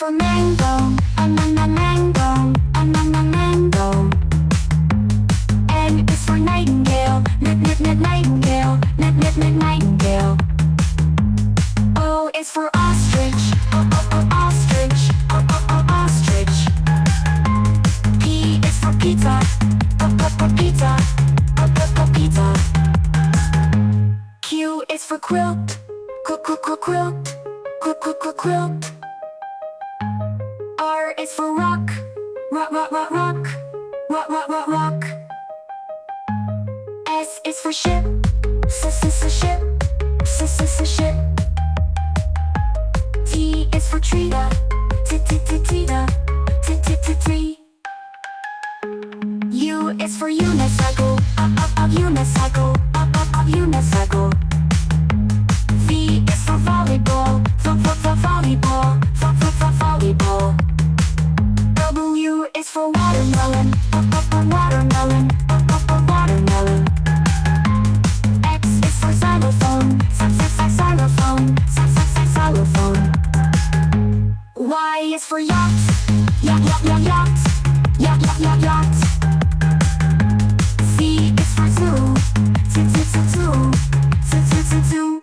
for mango, mango, mango. N is for nightingale, nightingale, nightingale. O is for ostrich, ostrich, ostrich. P is for pizza, pizza, pizza. Q is for quilt, quilt, quilt. R is for rock, rock. S is for ship, ship. T is for tree, tree. U is for unicycle, unicycle, unicycle. V is for volleyball, volleyball, volleyball. W is for watermelon, watermelon, watermelon. X is for xylophone, xylophone, xylophone. Y is for yacht, yacht, yacht. Z is for zoo, zoo.